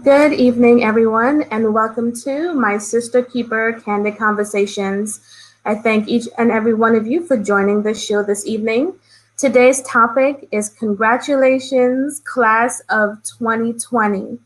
Good evening, everyone, and welcome to my Sister Keeper Candid Conversations. I thank each and every one of you for joining the show this evening. Today's topic is Congratulations, Class of 2020.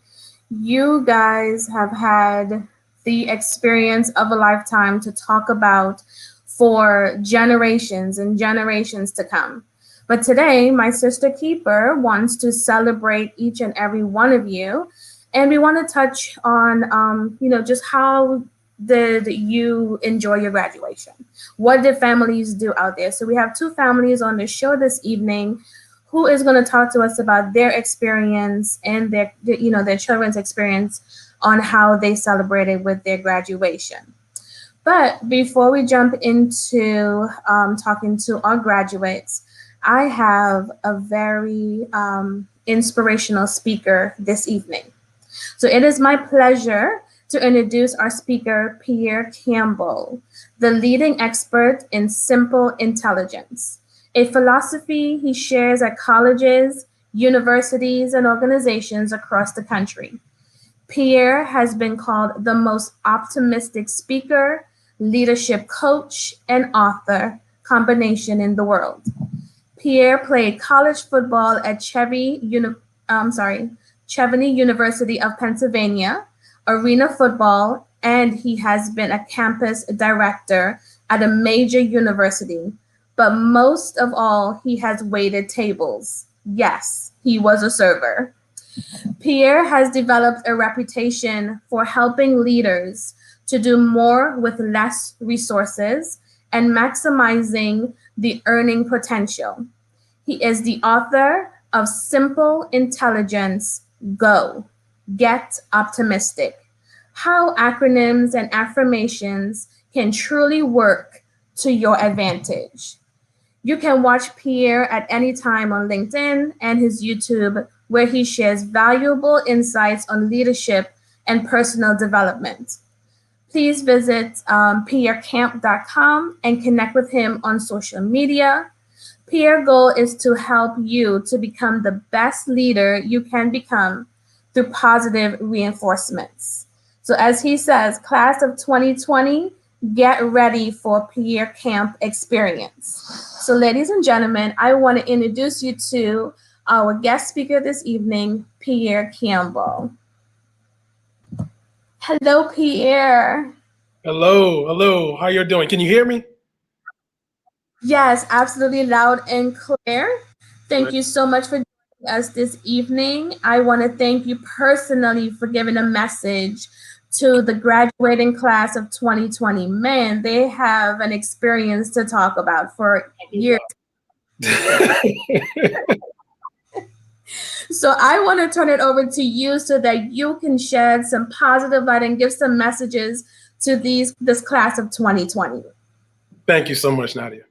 You guys have had the experience of a lifetime to talk about for generations and generations to come. But today, my sister Keeper wants to celebrate each and every one of you. And we want to touch on, just how did you enjoy your graduation? What did families do out there? So we have two families on the show this evening who is going to talk to us about their experience and their children's experience on how they celebrated with their graduation. But before we jump into talking to our graduates, I have a very inspirational speaker this evening. So it is my pleasure to introduce our speaker, Pierre Campbell, the leading expert in simple intelligence, a philosophy he shares at colleges, universities, and organizations across the country. Pierre has been called the most optimistic speaker, leadership coach, and author combination in the world. Pierre played college football at Chevenix University of Pennsylvania, arena football, and he has been a campus director at a major university. But most of all, he has waited tables. Yes, he was a server. Pierre has developed a reputation for helping leaders to do more with less resources and maximizing the earning potential. He is the author of Simple Intelligence, Go, Get Optimistic, How Acronyms and Affirmations Can Truly Work to Your Advantage. You can watch Pierre at any time on LinkedIn and his YouTube, where he shares valuable insights on leadership and personal development. Please visit pierrecamp.com and connect with him on social media. Pierre's goal is to help you to become the best leader you can become through positive reinforcements. So as he says, class of 2020, get ready for Pierre Camp experience. So ladies and gentlemen, I want to introduce you to our guest speaker this evening, Pierre Campbell. Hello, Pierre. Hello. How you doing? Can you hear me? Yes, absolutely loud and clear. Thank you so much for joining us this evening. I want to thank you personally for giving a message to the graduating class of 2020. Man, they have an experience to talk about for years. So I want to turn it over to you so that you can shed some positive light and give some messages to this class of 2020. Thank you so much, Nadia.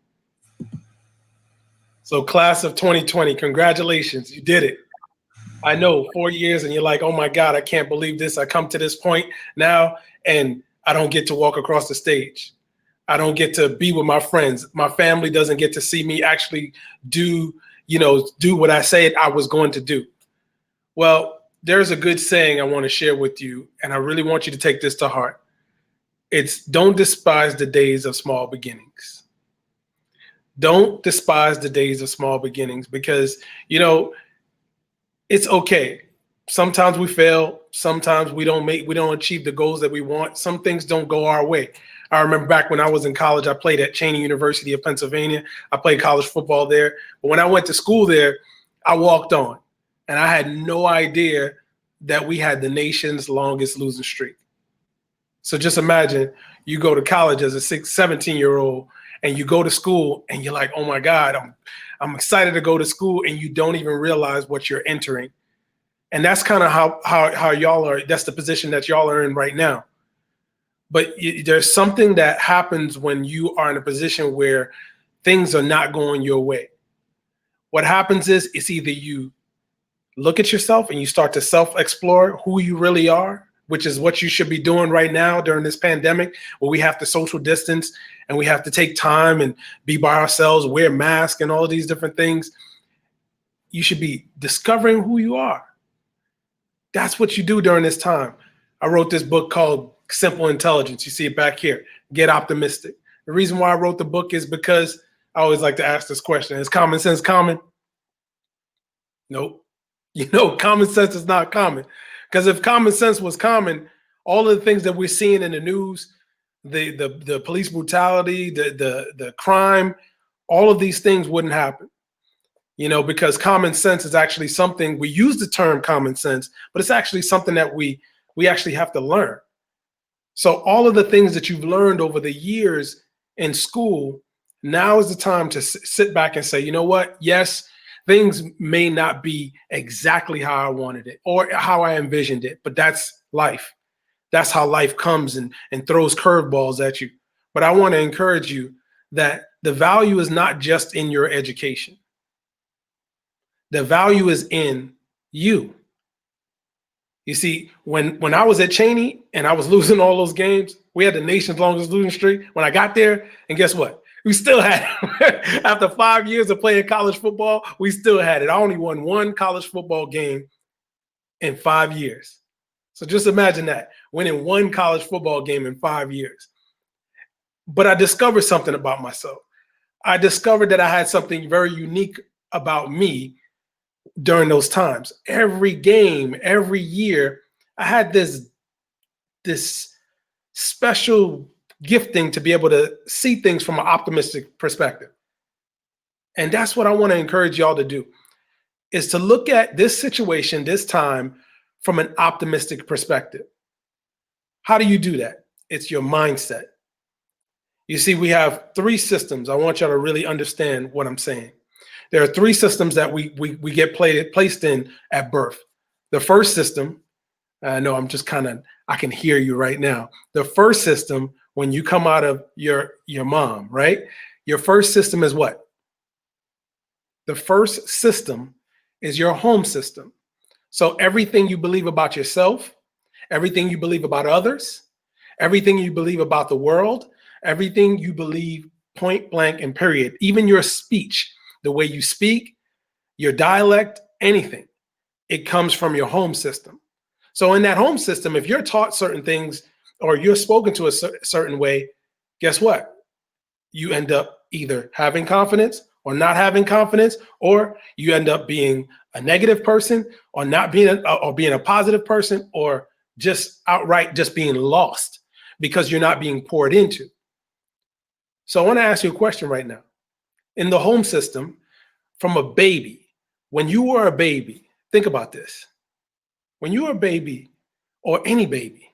So class of 2020, congratulations, you did it. I know 4 years and you're like, oh my God, I can't believe this. I come to this point now and I don't get to walk across the stage. I don't get to be with my friends. My family doesn't get to see me actually do what I said I was going to do. Well, there's a good saying I want to share with you, and I really want you to take this to heart. It's don't despise the days of small beginnings. Don't despise the days of small beginnings because, it's okay. Sometimes we fail. Sometimes we don't achieve the goals that we want. Some things don't go our way. I remember back when I was in college, I played at Cheney University of Pennsylvania. I played college football there. But when I went to school there, I walked on. And I had no idea that we had the nation's longest losing streak. So just imagine you go to college as a 17-year-old and you go to school and you're like, oh my God, I'm excited to go to school, and you don't even realize what you're entering. And that's kind of how y'all are. That's the position that y'all are in right now. But there's something that happens when you are in a position where things are not going your way. What happens is it's either you look at yourself and you start to self-explore who you really are, which is what you should be doing right now during this pandemic, where we have to social distance and we have to take time and be by ourselves, wear masks and all of these different things. You should be discovering who you are. That's what you do during this time. I wrote this book called Simple Intelligence. You see it back here. Get optimistic. The reason why I wrote the book is because I always like to ask this question. Is common sense common? Nope. Common sense is not common. Because if common sense was common, all of the things that we're seeing in the news, the police brutality, the crime, all of these things wouldn't happen. Because common sense is actually something, we use the term common sense, but it's actually something that we actually have to learn. So all of the things that you've learned over the years in school, now is the time to sit back and say, you know what? Yes, things may not be exactly how I wanted it or how I envisioned it, but that's life. That's how life comes and throws curveballs at you. But I want to encourage you that the value is not just in your education. The value is in you. You see, when I was at Cheney and I was losing all those games, we had the nation's longest losing streak. When I got there, and guess what? We still had it. After 5 years of playing college football, we still had it. I only won one college football game in 5 years. So just imagine that, winning one college football game in 5 years. But I discovered something about myself. I discovered that I had something very unique about me during those times. Every game, every year, I had this special gifting to be able to see things from an optimistic perspective. And that's what I want to encourage y'all to do, is to look at this situation, this time, from an optimistic perspective. How do you do that? It's your mindset. You see, we have three systems. I want y'all to really understand what I'm saying. There are three systems that we get placed in at birth. The first system, I know I can hear you right now. The first system, when you come out of your mom, right? Your first system is what? The first system is your home system. So everything you believe about yourself, everything you believe about others, everything you believe about the world, everything you believe, point blank and period, even your speech, the way you speak, your dialect, anything, it comes from your home system. So in that home system, if you're taught certain things or you're spoken to a certain way, guess what? You end up either having confidence or not having confidence, or you end up being a negative person or not being a positive person, or just outright just being lost because you're not being poured into. So I want to ask you a question right now. In the home system, from a baby, when you were a baby, think about this. When you were a baby, or any baby,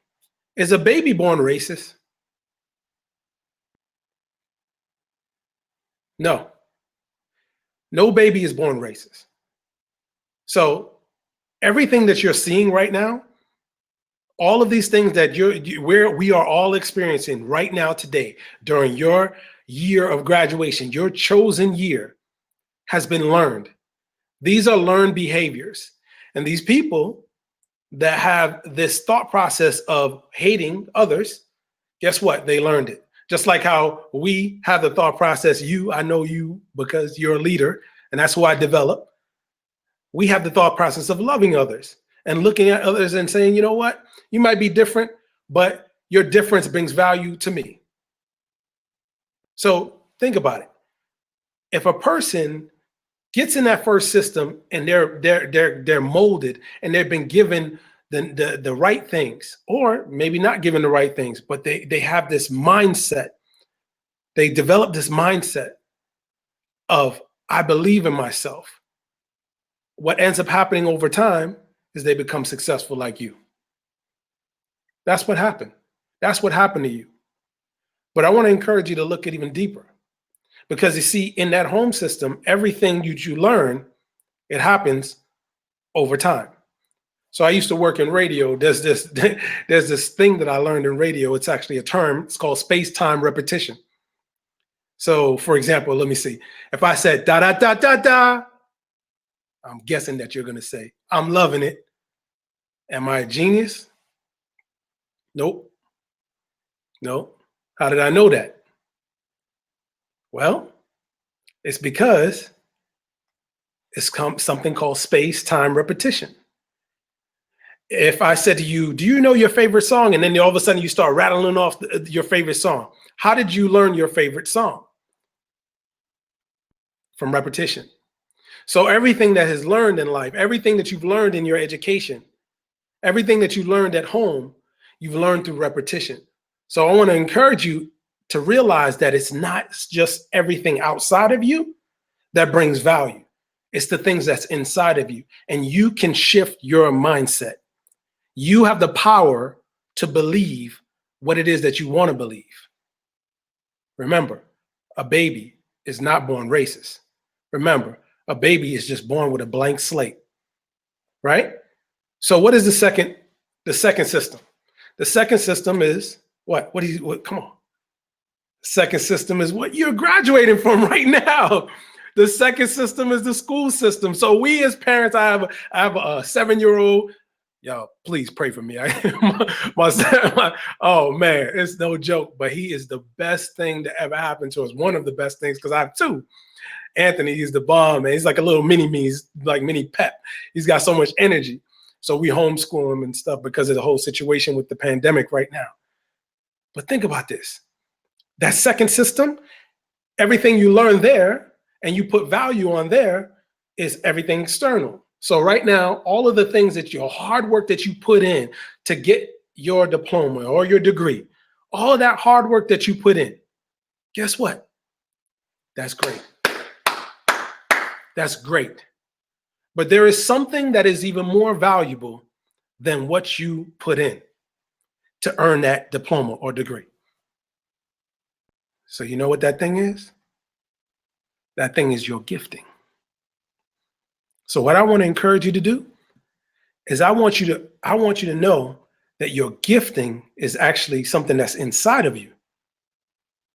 is a baby born racist? No. No baby is born racist. So everything that you're seeing right now, all of these things that we are all experiencing right now today during your year of graduation, your chosen year, has been learned. These are learned behaviors. And these people that have this thought process of hating others, guess what? They learned it. Just like how we have the thought process, I know you because you're a leader, and that's who I develop. We have the thought process of loving others and looking at others and saying, you know what? You might be different, but your difference brings value to me. So think about it. If a person gets in that first system and they're molded and they've been given the right things, or maybe not given the right things, but they have this mindset. They develop this mindset of, I believe in myself. What ends up happening over time is they become successful like you. That's what happened. That's what happened to you. But I want to encourage you to look at even deeper, because you see, in that home system, everything you learn, it happens over time. So I used to work in radio. There's this thing that I learned in radio. It's actually a term. It's called space-time repetition. So for example, let me see. If I said da da da da da, I'm guessing that you're going to say, I'm loving it. Am I a genius? Nope. No. How did I know that? Well, it's because it's something called space-time repetition. if I said to you, do you know your favorite song? And then all of a sudden you start rattling off your favorite song. How did you learn your favorite song? From repetition. So everything that is learned in life, everything that you've learned in your education, everything that you learned at home, you've learned through repetition. So I want to encourage you to realize that it's not just everything outside of you that brings value. It's the things that's inside of you. And you can shift your mindset. You have the power to believe what it is that you want to believe. Remember, a baby is not born racist. Remember, a baby is just born with a blank slate, right? So what is the second system? The second system is what? Come on. Second system is what you're graduating from right now. The second system is the school system. So we as parents, I have a 7-year-old. Y'all, please pray for me. Oh man, it's no joke, but he is the best thing to ever happen to us. One of the best things, because I have two. Anthony, he's the bomb, man. He's like a little mini me. He's like mini Pep. He's got so much energy. So we homeschool him and stuff because of the whole situation with the pandemic right now. But think about this. That second system, everything you learn there and you put value on there is everything external. So right now, all of the things that your hard work that you put in to get your diploma or your degree, all of that hard work that you put in, guess what? That's great. That's great. But there is something that is even more valuable than what you put in to earn that diploma or degree. So you know what that thing is? That thing is your gifting. So what I want to encourage you to do is I want you to know that your gifting is actually something that's inside of you.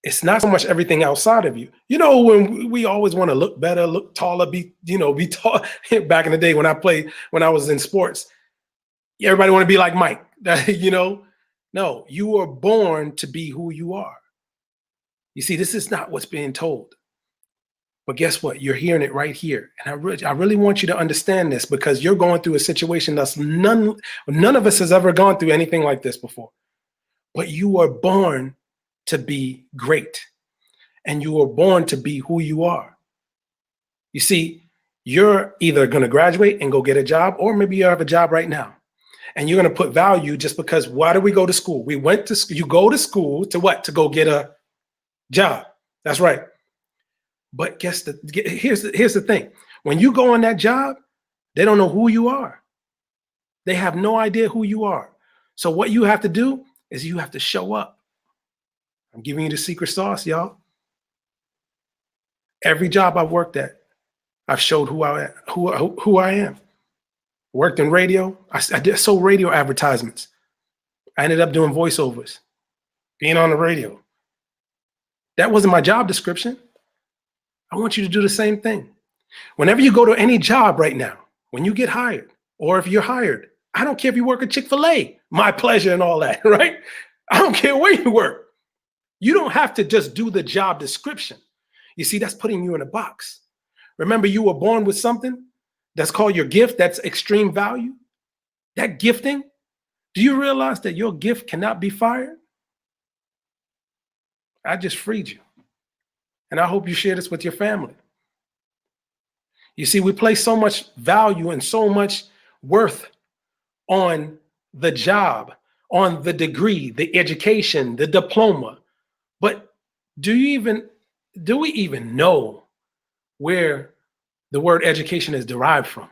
It's not so much everything outside of you. You know, when we always want to look better, look taller, be tall. Back in the day when I was in sports, everybody want to be like Mike. No, you were born to be who you are. You see, this is not what's being told. But guess what? You're hearing it right here. And I really want you to understand this because you're going through a situation that's none of us has ever gone through anything like this before. But you were born to be great. And you were born to be who you are. You see, you're either going to graduate and go get a job, or maybe you have a job right now. And you're going to put value just because why do we go to school? We went to school. You go to school to what? To go get a job. That's right. But here's the thing. When you go on that job, they don't know who you are. They have no idea who you are. So what you have to do is you have to show up. I'm giving you the secret sauce, y'all. Every job I've worked at, I've showed who I am. Worked in radio. I sold radio advertisements. I ended up doing voiceovers, being on the radio. That wasn't my job description. I want you to do the same thing. Whenever you go to any job right now, when you get hired, or if you're hired, I don't care if you work at Chick-fil-A, my pleasure and all that, right? I don't care where you work. You don't have to just do the job description. You see, that's putting you in a box. Remember, you were born with something that's called your gift, that's extreme value. That gifting, do you realize that your gift cannot be fired? I just freed you. And I hope you share this with your family. You see, we place so much value and so much worth on the job, on the degree, the education, the diploma. But do we even know where the word education is derived from?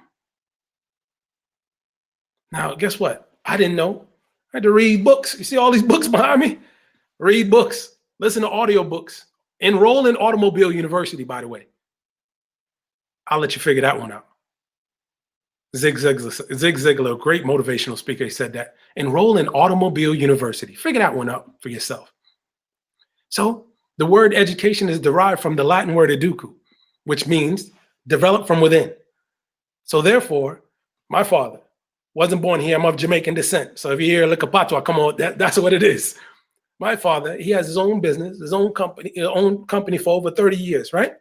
Now, guess what? I didn't know. I had to read books. You see all these books behind me? Read books, listen to audiobooks. Enroll in Automobile University, by the way. I'll let you figure that one out. Zig Ziglar, a great motivational speaker, he said that. Enroll in Automobile University. Figure that one out for yourself. So the word education is derived from the Latin word educu, which means develop from within. So therefore, my father wasn't born here. I'm of Jamaican descent. So if you hear Likapatua, come on, that's what it is. My father, he has his own business, his own company for over 30 years, right?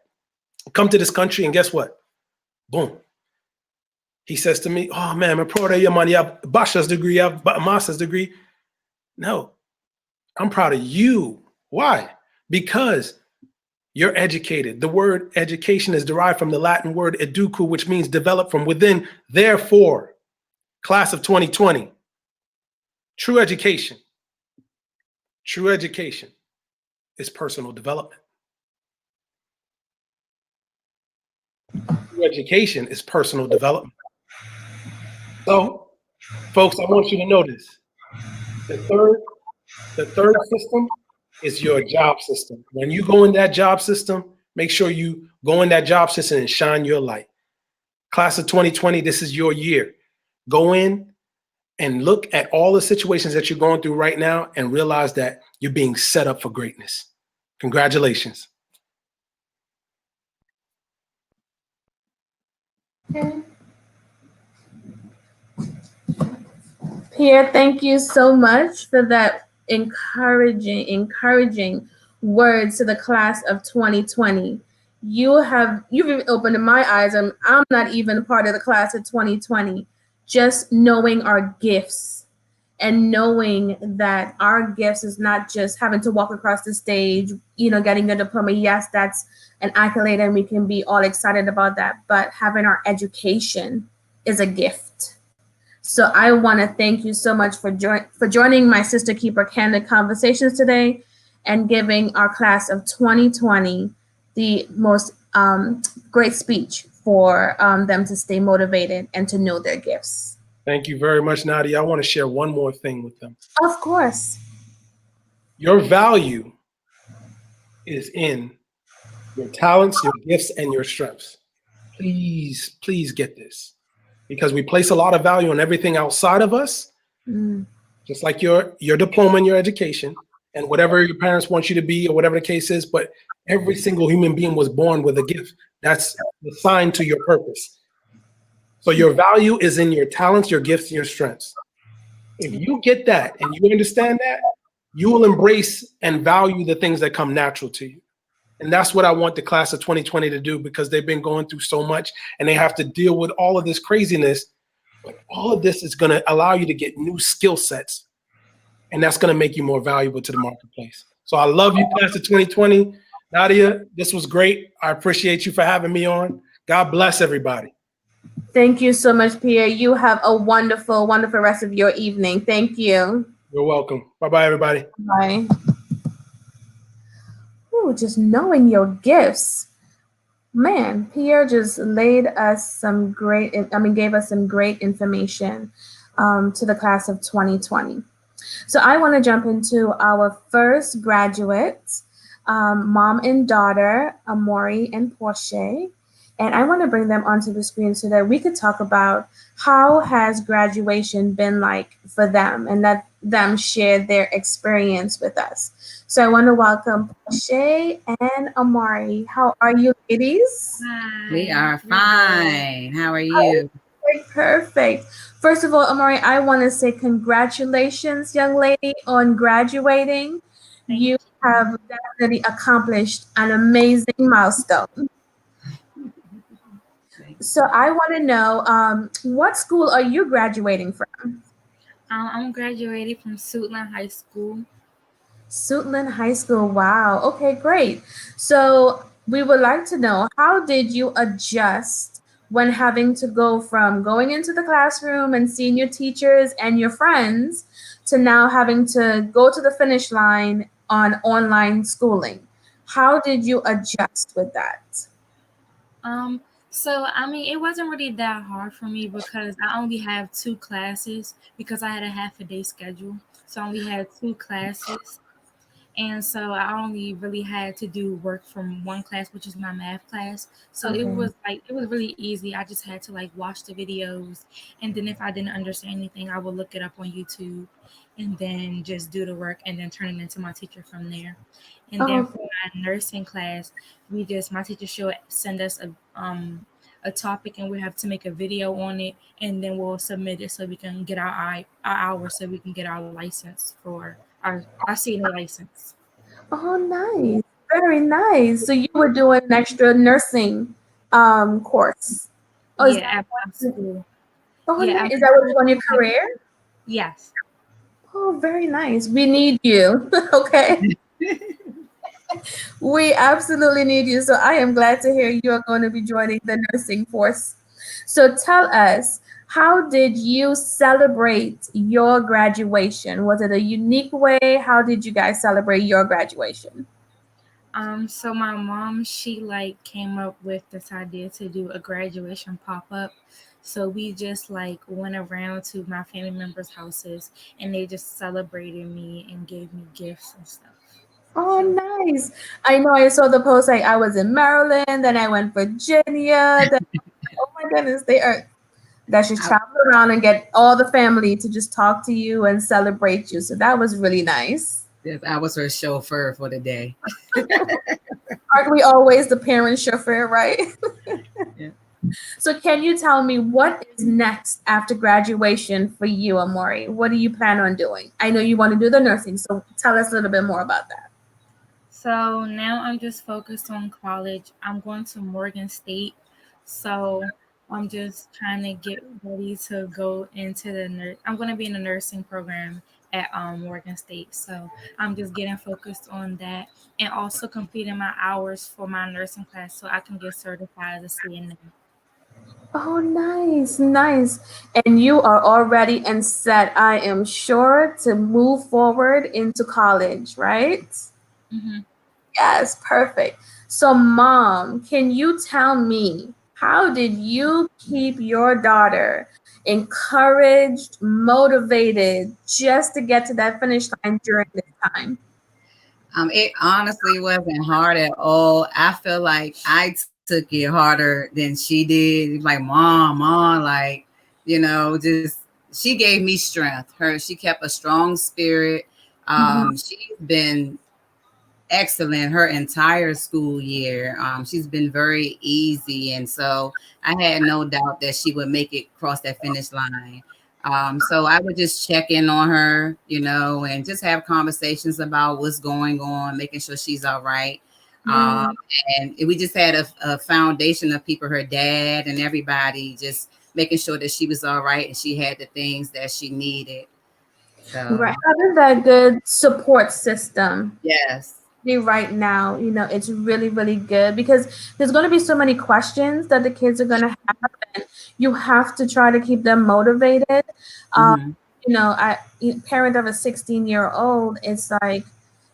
Come to this country and guess what? Boom. He says to me, "Oh man, I'm proud of you, man. You have a bachelor's degree, you have a master's degree." No, I'm proud of you. Why? Because you're educated. The word education is derived from the Latin word educo, which means develop from within. Therefore, class of 2020, true education is personal development. True education is personal development. So, folks, I want you to know this. The third system is your job system. When you go in that job system, make sure you go in that job system and shine your light. Class of 2020, this is your year. Go in and look at all the situations that you're going through right now and realize that you're being set up for greatness. Congratulations. Okay. Pierre, thank you so much for that encouraging words to the class of 2020. You've even opened my eyes. I'm not even part of the class of 2020. Just knowing our gifts and knowing that our gifts is not just having to walk across the stage, getting a diploma. Yes, that's an accolade and we can be all excited about that, but having our education is a gift. So I want to thank you so much for joining my Sister Keeper Candid Conversations today and giving our class of 2020 the most great speech for them to stay motivated and to know their gifts. Thank you very much, Nadia. I want to share one more thing with them. Of course. Your value is in your talents, your gifts, and your strengths. Please, please get this. Because we place a lot of value on everything outside of us, just like your diploma and your education and whatever your parents want you to be or whatever the case is, but every single human being was born with a gift. That's assigned to your purpose. So your value is in your talents, your gifts, and your strengths. If you get that and you understand that, you will embrace and value the things that come natural to you. And that's what I want the class of 2020 to do, because they've been going through so much and they have to deal with all of this craziness. But all of this is going to allow you to get new skill sets. And that's going to make you more valuable to the marketplace. So I love you, class of 2020. Nadia, this was great. I appreciate you for having me on. God bless everybody. Thank you so much, Pierre. You have a wonderful, wonderful rest of your evening. Thank you. You're welcome. Bye-bye, everybody. Bye. Ooh, just knowing your gifts. Man, Pierre just gave us some great information to the class of 2020. So I want to jump into our first graduates, mom and daughter, Amori and Porche. And I want to bring them onto the screen so that we could talk about how has graduation been like for them, and let them share their experience with us. So I want to welcome Porche and Amori. How are you, ladies? Hi. We are fine. How are you? Okay, perfect. First of all, Amori, I want to say congratulations, young lady, on graduating. You have definitely accomplished an amazing milestone. So I want to know, what school are you graduating from? I'm graduating from Suitland High School. Suitland High School. Wow. Okay, great. So we would like to know, how did you adjust when having to go from going into the classroom and seeing your teachers and your friends to now having to go to the finish line on online schooling? How did you adjust with that? So I mean, it wasn't really that hard for me because I only have 2 classes, because I had a half a day schedule. So I only had 2 classes. And so I only really had to do work from one class, which is my math class. So it was really easy. I just had to watch the videos, and then if I didn't understand anything, I would look it up on YouTube and then just do the work and then turn it into my teacher from there. And then for my nursing class, my teacher should send us a topic, and we have to make a video on it, and then we'll submit it so we can get our hours, so we can get our license for our CNA license. Oh, nice. Very nice. So you were doing an extra nursing course. Yeah, at my school. Oh, Yeah, nice. I'm Is that what you actually want your career? yes. Oh, very nice. We need you. Okay. We absolutely need you. So I am glad to hear you are going to be joining the nursing force. So tell us, how did you celebrate your graduation? Was it a unique way? How did you guys celebrate your graduation? So my mom, she like came up with this idea to do a graduation pop up. So we just like went around to my family members' houses and they just celebrated me and gave me gifts and stuff. Oh, So nice. I know I saw the post like I was in Maryland, then I went Virginia. Then, oh my goodness, they are that should I, travel around and get all the family to just talk to you and celebrate you. So that was really nice. yes, I was her chauffeur for the day. Aren't we always the parent chauffeur, right? Yeah. So can you tell me what is next after graduation for you, Amori? What do you plan on doing? I know you want to do the nursing, so tell us a little bit more about that. so now I'm just focused on college. I'm going to Morgan State. So I'm just trying to get ready to go into the nurse. I'm going to be in the nursing program at Morgan State. So I'm just getting focused on that and also completing my hours for my nursing class so I can get certified as a CNA. Oh, nice, nice. And you are already and set, I am sure, to move forward into college, right? Mm-hmm. Yes, perfect. So, mom, can you tell me how did you keep your daughter encouraged, motivated just to get to that finish line during this time? It honestly wasn't hard at all. I feel like I took it harder than she did. Like, mom, like, just she gave me strength. She kept a strong spirit. Mhm. She's been excellent her entire school year. She's been very easy, and so I had no doubt that she would make it across that finish line. So I would just check in on her, and just have conversations about what's going on, making sure she's all right. Um, Mm. and we just had a foundation of people, her dad and everybody, just making sure that she was all right and she had the things that she needed. Right. So Having that good support system yes, right now, it's really, really good because there's going to be so many questions that the kids are going to have, and you have to try to keep them motivated. Um, hmm parent of a 16-year-old, it's like,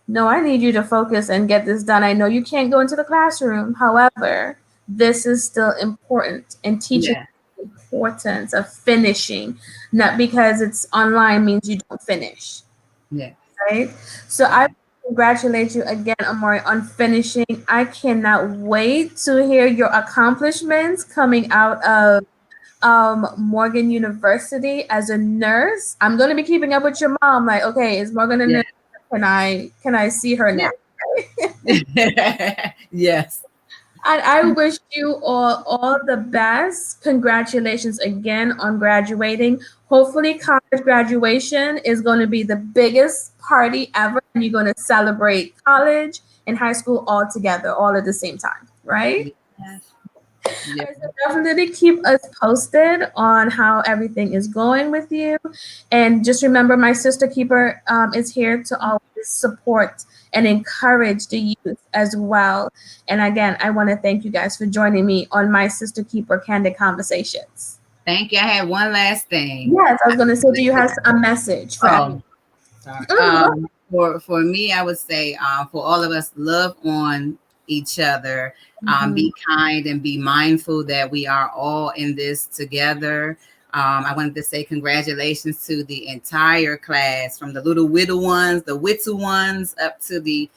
no, I need you to focus and get this done. I know you can't go into the classroom. However, this is still important and teaching yeah, the importance of finishing, not because it's online means you don't finish, yeah, right? So I right. congratulate you again, Amori, on finishing. I cannot wait to hear your accomplishments coming out of Morgan University as a nurse. I'm going to be keeping up with your mom. Like, okay, is Morgan a Yeah. nurse? Can I see her Yeah. now? Yes. And I wish you all the best. Congratulations again on graduating. Hopefully, college graduation is going to be the biggest party ever, and you're going to celebrate college and high school all together, all at the same time, right? Yes. Yeah. So definitely keep us posted on how everything is going with you. And just remember, my sister keeper is here to always support and encourage the youth as well. And again, I want to thank you guys for joining me on my sister keeper candid conversations. Thank you. I had one last thing. Yes, I was going to say, do you have a message for everyone? Oh, sorry. Mm, For me, I would say, for all of us, love on each other. mhm. Be kind and be mindful that we are all in this together. I wanted to say congratulations to the entire class, from the little whittle ones, the whittle ones, up to the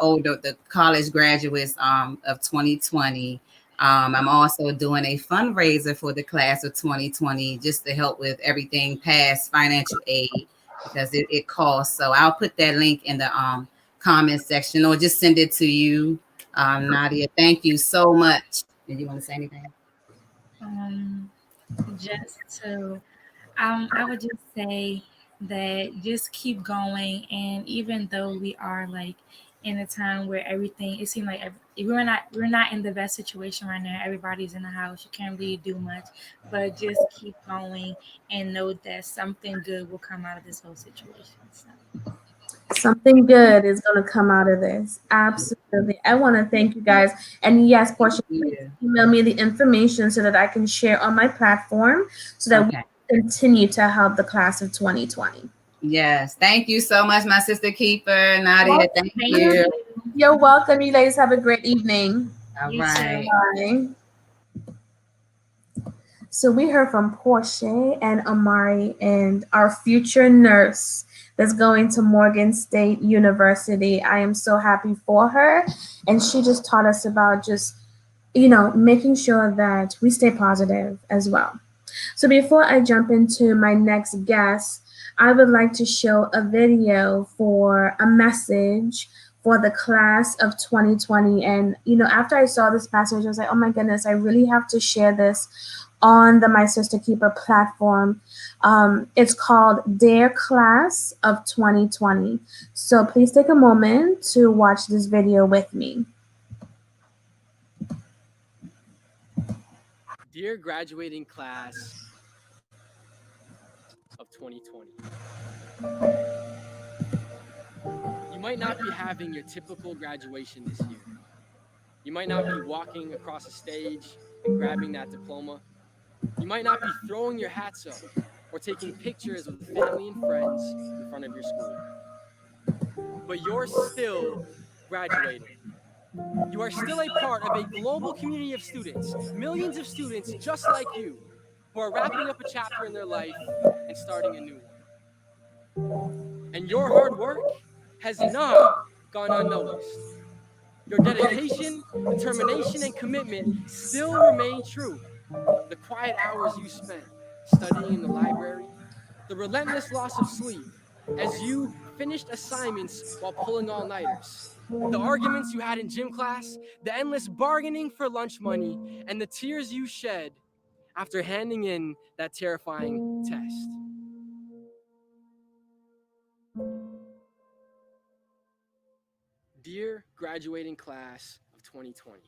older, the college graduates of 2020. I'm also doing a fundraiser for the class of 2020 just to help with everything past financial aid, because it costs. So I'll put that link in the comment section, or just send it to you. Nadia, thank you so much. Did you want to say anything? Um, just to I would just say that just keep going, and even though we are like in a time where everything, it seemed like we're not in the best situation right now. Everybody's in the house. You can't really do much, but just keep going and know that something good will come out of this whole situation. So. Something good is going to come out of this. Absolutely. I want to thank you guys. And yes, Portia, please Yeah. email me the information so that I can share on my platform so that we Okay. can continue to help the class of 2020. Yes. Thank you so much, my sister keeper, Nadia. Thank Thank you. you. You're welcome. You ladies have a great evening. All You too. right. Bye. So we heard from Porche and Amori and our future nurse that's going to Morgan State University. I am so happy for her. And she just taught us about just, making sure that we stay positive as well. So before I jump into my next guest, I would like to show a video for a message for the class of 2020. And, after I saw this message, I was like, oh my goodness, I really have to share this on the My Sister Keeper platform. It's called Their Class of 2020. So please take a moment to watch this video with me. Dear graduating class of 2020, you might not be having your typical graduation this year. You might not be walking across a stage and grabbing that diploma. You might not be throwing your hats up or taking pictures with family and friends in front of your school. But you're still graduating. You are still a part of a global community of students, millions of students just like you, who are wrapping up a chapter in their life and starting a new one. And your hard work has not gone unnoticed. Your dedication, determination, and commitment still remain true. The quiet hours you spent studying in the library, the relentless loss of sleep as you finished assignments while pulling all-nighters, the arguments you had in gym class, the endless bargaining for lunch money, and the tears you shed after handing in that terrifying test. Dear graduating class of 2020,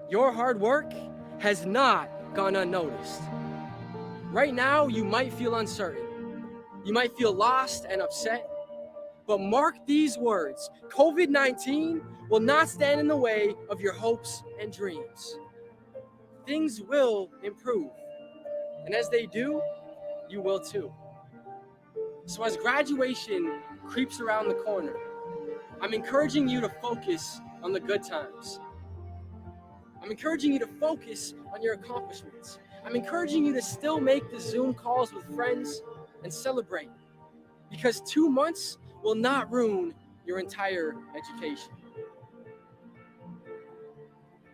your hard work has not gone unnoticed. Right now, you might feel uncertain. You might feel lost and upset. But mark these words: COVID-19 will not stand in the way of your hopes and dreams. Things will improve. And as they do, you will too. So as graduation creeps around the corner, I'm encouraging you to focus on the good times. I'm encouraging you to focus on your accomplishments. I'm encouraging you to still make the Zoom calls with friends and celebrate, because 2 months will not ruin your entire education.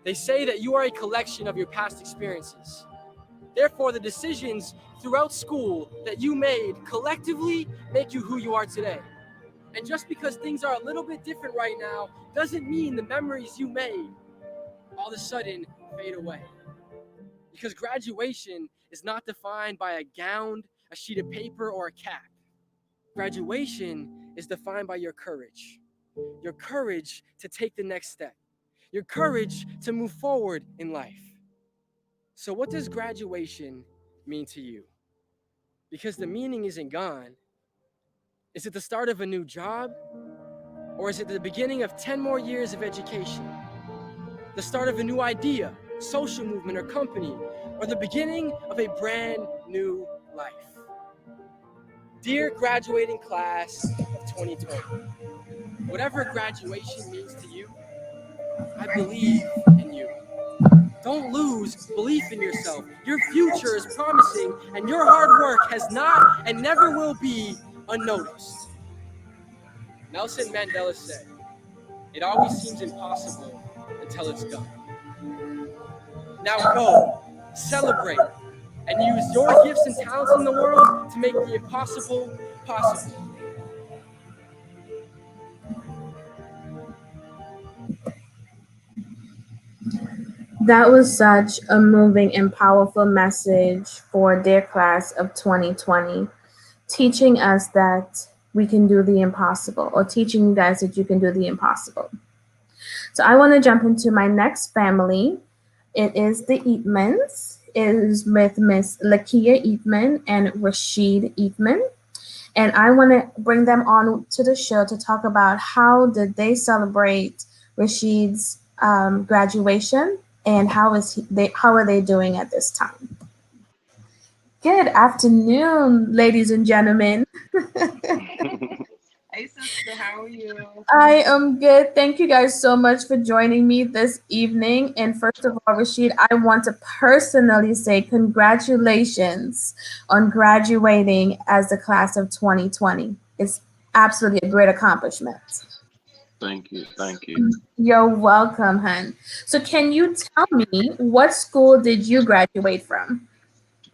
They say that you are a collection of your past experiences. Therefore, the decisions throughout school that you made collectively make you who you are today. And just because things are a little bit different right now doesn't mean the memories you made all of a sudden fade away. Because graduation is not defined by a gown, a sheet of paper, or a cap. Graduation is defined by your courage to take the next step, your courage to move forward in life. So what does graduation mean to you? Because the meaning isn't gone. Is it the start of a new job? Or is it the beginning of 10 more years of education? The start of a new idea, social movement, or company? Or the beginning of a brand new life? Dear graduating class of 2020, whatever graduation means to you, I believe in you. Don't lose belief in yourself. Your future is promising, and your hard work has not and never will be unnoticed. Nelson Mandela said, "It always seems impossible until it's done." Now go, celebrate, and use your gifts and talents in the world to make the impossible possible. That was such a moving and powerful message for their class of 2020, teaching us that we can do the impossible, or teaching you guys that you can do the impossible. So I want to jump into my next family. It is the Eatmans. It is with Miss LaKeya Eatman and Rasheed Eatman. And I want to bring them on to the show to talk about how did they celebrate Rasheed's graduation, and how are they doing at this time. Good afternoon, ladies and gentlemen. Hey sister, how are you? I am good. Thank you guys so much for joining me this evening. And first of all, Rasheed, I want to personally say congratulations on graduating as the class of 2020. It's absolutely a great accomplishment. Thank you. Thank you. You're welcome, hun. So, can you tell me what school did you graduate from?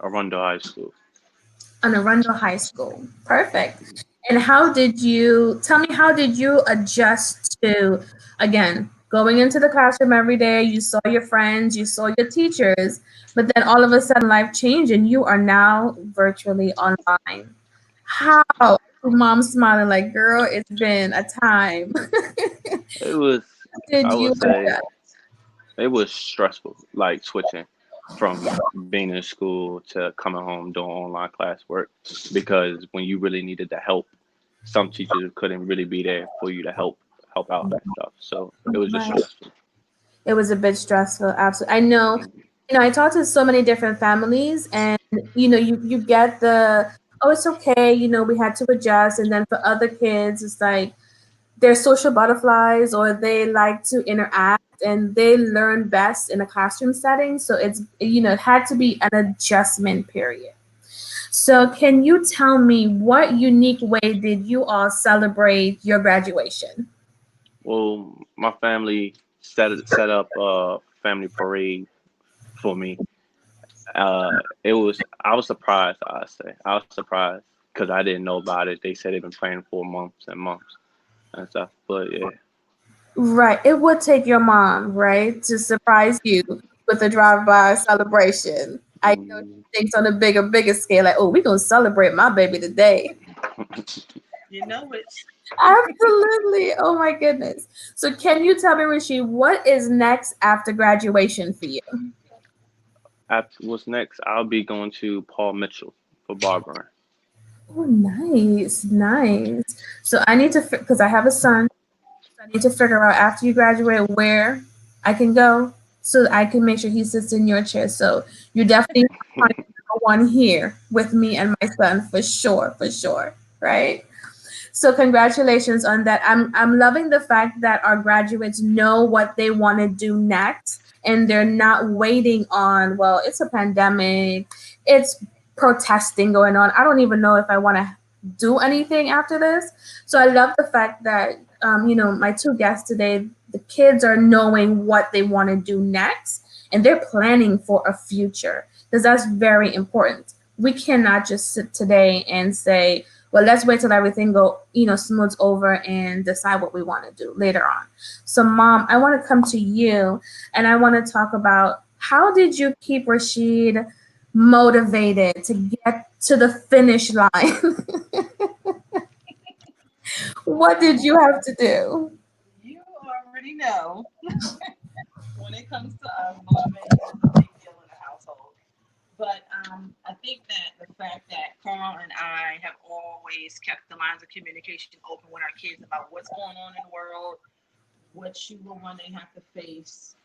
Arundel High School. On Arundel High School. Perfect. And how did you adjust to, again, going into the classroom every day, you saw your friends, you saw your teachers, but then all of a sudden life changed and you are now virtually online. How? Mom smiling like, girl, it's been a time. It was, Did I you would say, adjust? it was stressful, like switching from being in school to coming home doing online classwork because when you really needed the help, some teachers couldn't really be there for you to help out and stuff. So it was just Right. stressful. It was a bit stressful, absolutely. I know, I talk to so many different families, and you get the, oh, it's okay, we had to adjust, and then for other kids, it's like they're social butterflies, or they like to interact, and they learn best in a classroom setting. So it had to be an adjustment period. So can you tell me what unique way did you all celebrate your graduation? Well, my family set up a family parade for me. It was I was surprised. I say I was surprised because I didn't know about it. They said they've been planning for months and months and stuff. But yeah, Right. It would take your mom, right, to surprise you with a drive-by celebration. I know mm, she thinks on a bigger scale, like, oh, we're gonna celebrate my baby today. You know it. Absolutely. Oh my goodness. So can you tell me, Rishi, what is next after graduation for you? after what's next, I'll be going to Paul Mitchell for barbering. Oh, nice, nice. So I need to, because I have a son, so I need to figure out after you graduate where I can go so that I can make sure he sits in your chair. So you definitely want one here with me and my son for sure, right? So congratulations on that. I'm loving the fact that our graduates know what they want to do next, and they're not waiting on, well, it's a pandemic, it's protesting going on. I don't even know if I want to do anything after this. So I love the fact that my two guests today, the kids are knowing what they want to do next, and they're planning for a future, because that's very important. We cannot just sit today and say, well, let's wait till everything smooths over and decide what we want to do later on. So, Mom, I want to come to you, and I want to talk about, how did you keep Rasheed motivated to get to the finish line? What did you have to do? You already know. When it comes to us, motivation is a big deal in the household. But I think that the fact that Carl and I have always kept the lines of communication open with our kids about what's going on in the world, what you will one day have to face,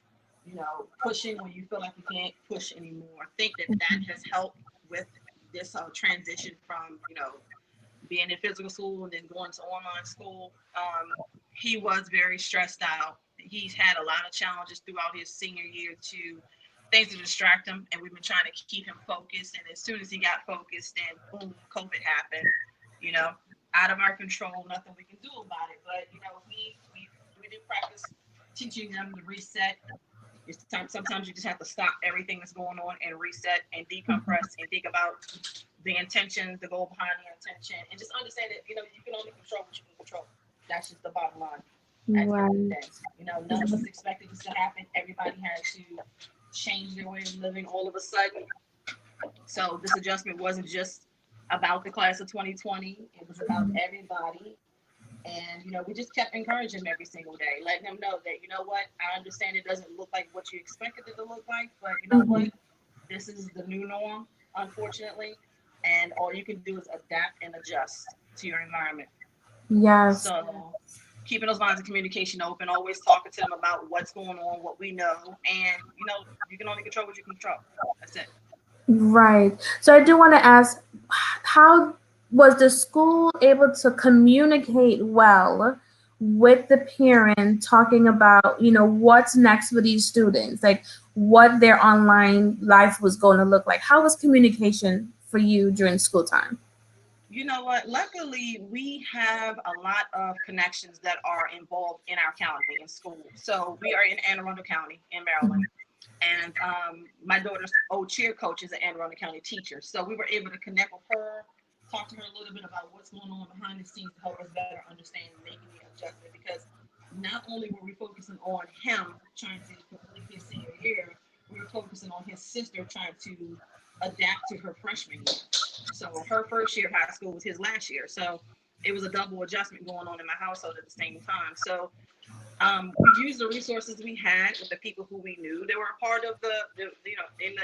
pushing when you feel like you can't push anymore. I think that that has helped with this transition from, being in physical school and then going to online school. He was very stressed out. He's had a lot of challenges throughout his senior year to things to distract him, and we've been trying to keep him focused. And as soon as he got focused, then boom, COVID happened. You know, out of our control, nothing we can do about it. But we do practice teaching them to reset. Sometimes you just have to stop everything that's going on and reset and decompress and think about the intention, the goal behind the intention, and just understand that you can only control what you can control. That's just the bottom line. At the end of the Right. day, none of us expected this to happen. Everybody had to change their way of living all of a sudden. So this adjustment wasn't just about the class of 2020. It was about everybody. And, we just kept encouraging him every single day, letting him know that, what, I understand it doesn't look like what you expected it to look like, but you know what? This is the new norm, unfortunately. And all you can do is adapt and adjust to your environment. Yes. So keeping those lines of communication open, always talking to them about what's going on, what we know. And, you can only control what you can control. That's it. Right. So I do want to ask, how was the school able to communicate well with the parent, talking about, what's next for these students, like what their online life was going to look like? How was communication for you during school time? You know what? Luckily, we have a lot of connections that are involved in our county in school. So we are in Anne Arundel County in Maryland. And my daughter's old cheer coach is an Anne Arundel County teacher. So we were able to connect with her, talk to her a little bit about what's going on behind the scenes to help us better understand making the adjustment. Because not only were we focusing on him trying to complete his senior year, we were focusing on his sister trying to adapt to her freshman year. So her first year of high school was his last year. So it was a double adjustment going on in my household at the same time. So we used the resources we had with the people who we knew. They were a part of in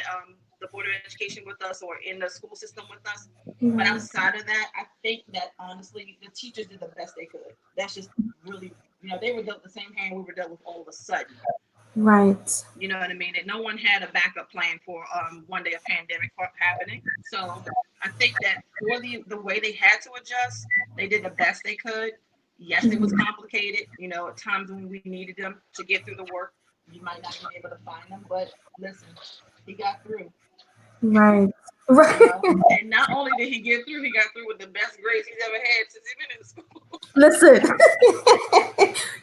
the Board of Education with us or in the school system with us. But outside of that, I think that honestly, the teachers did the best they could. That's just really, they were dealt the same hand we were dealt with all of a sudden. Right. You know what I mean? That no one had a backup plan for one day a pandemic happening. So I think that for the way they had to adjust, they did the best they could. Yes, it was complicated. At times when we needed them to get through the work, you might not be able to find them. But listen, he got through. Right. Right. And not only did he get through, he got through with the best grades he's ever had since he's been in school. Listen,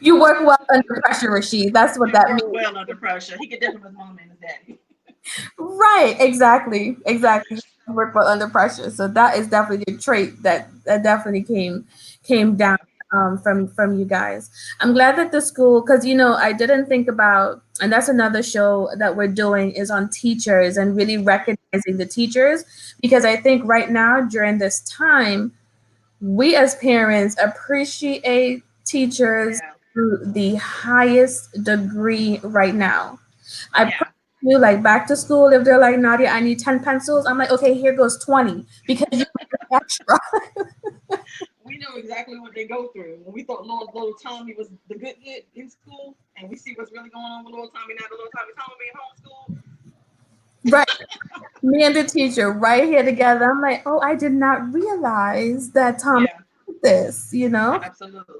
you work well under pressure, Rasheed. That's what that Work means. well under pressure. He could differ from his mom and his daddy. Right, exactly, exactly. Work well under pressure. So that is definitely a trait that definitely came down from you guys. I'm glad that the school, because I didn't think about, and that's another show that we're doing is on teachers and really recognizing the teachers, because I think right now during this time, we as parents appreciate teachers to the highest degree right now. I Yeah. you like back to school, if they're like, Nadia, I need 10 pencils, I'm like, okay, here goes 20 because you have extra. We know exactly what they go through. When we thought little Tommy was the good kid in school, and we see what's really going on with little Tommy now, the little Tommy being homeschooled. Right. Me and the teacher right here together. I'm like, oh, I did not realize that Tom Yeah, did this. absolutely.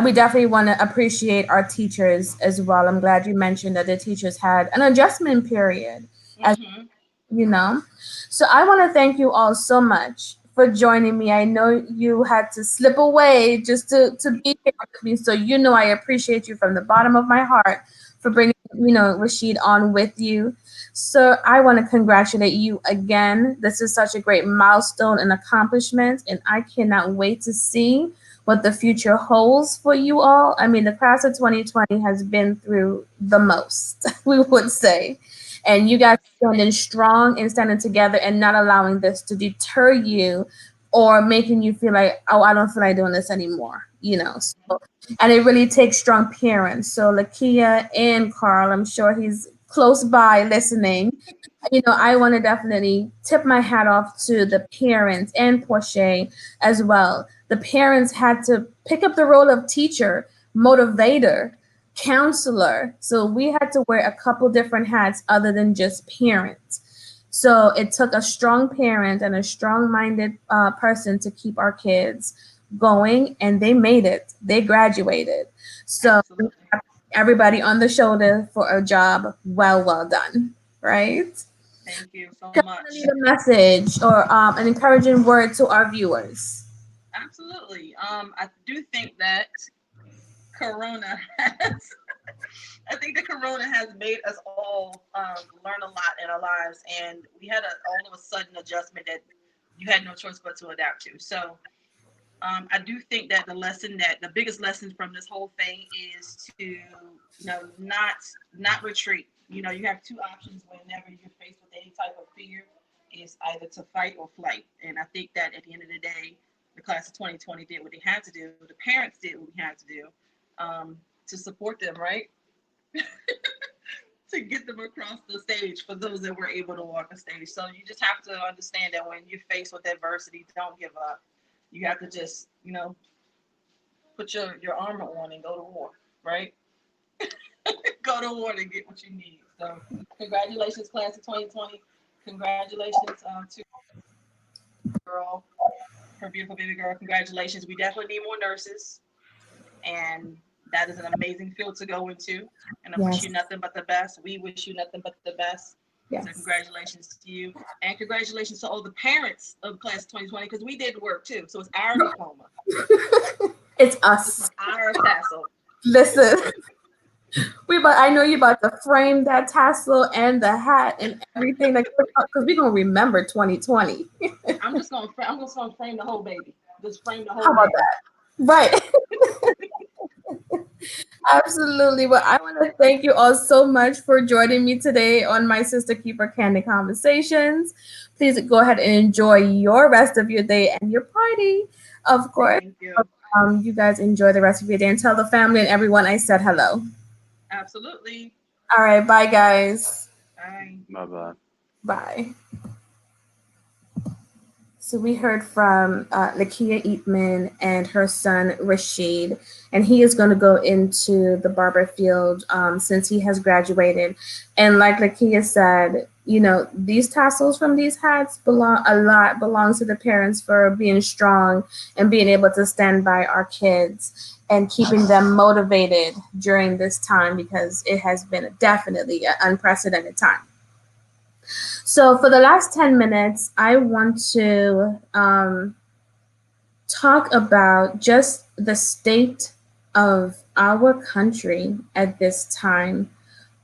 We definitely want to appreciate our teachers as well. I'm glad you mentioned that the teachers had an adjustment period, as Mm-hmm. you know. So I want to thank you all so much for joining me. I know you had to slip away just to be here with me. So I appreciate you from the bottom of my heart for bringing, Rasheed on with you. So I want to congratulate you again. This is such a great milestone and accomplishment, and I cannot wait to see what the future holds for you all. I mean, the class of 2020 has been through the most, we would say. And you guys Yes. standing strong and standing together and not allowing this to deter you or making you feel like, oh, I don't feel like doing this anymore. Mm-hmm. So, and it really takes strong parents. So LaKeya and Carl, I'm sure he's close by listening. I want to definitely tip my hat off to the parents and Porche as well. The parents had to pick up the role of teacher, motivator, counselor. So we had to wear a couple different hats other than just parents. So it took a strong parent and a strong-minded person to keep our kids going, and they made it. They graduated. So Absolutely. everybody on the shoulder for a job well done, right? Thank you so Just want to leave much. a message or an encouraging word to our viewers. Absolutely. I do think that Corona has I think that Corona has made us all learn a lot in our lives, and we had all of a sudden adjustment that you had no choice but to adapt to. So I do think that the biggest lesson from this whole thing is to not retreat. You have two options whenever you're faced with any type of fear. it's either to fight or flight. And I think that at the end of the day, the class of 2020 did what they had to do. The parents did what we had to do to support them, right? To get them across the stage for those that were able to walk the stage. So you just have to understand that when you're faced with adversity, don't give up. You have to just, put your armor on and go to war, right? Go to war to get what you need. So congratulations, class of 2020. Congratulations to girl, her beautiful baby girl. Congratulations. We definitely need more nurses. And that is an amazing field to go into. And I wish you nothing but the best. We wish you nothing but the best. Yes. So congratulations to you. And congratulations to all the parents of class 2020, because we did work too. So it's our diploma. It's us. It's our tassel. Listen. I know you're about to frame that tassel and the hat and everything because we're gonna remember 2020. I'm just gonna frame the whole baby. Just frame the whole. How about that? Right. Absolutely. Well, I want to thank you all so much for joining me today on my Sister Keeper Candid Conversations. Please go ahead and enjoy your rest of your day and your party. Of course. Thank you. You guys enjoy the rest of your day and tell the family and everyone I said hello. Absolutely. All right. Bye, guys. Bye. Bye-bye. Bye. So we heard from LaKeya Eatman and her son Rasheed, and he is going to go into the barber field since he has graduated. And like LaKeya said, these tassels from these hats belongs to the parents for being strong and being able to stand by our kids and keeping them motivated during this time, because it has been definitely an unprecedented time. So for the last 10 minutes, I want to talk about just the state of our country at this time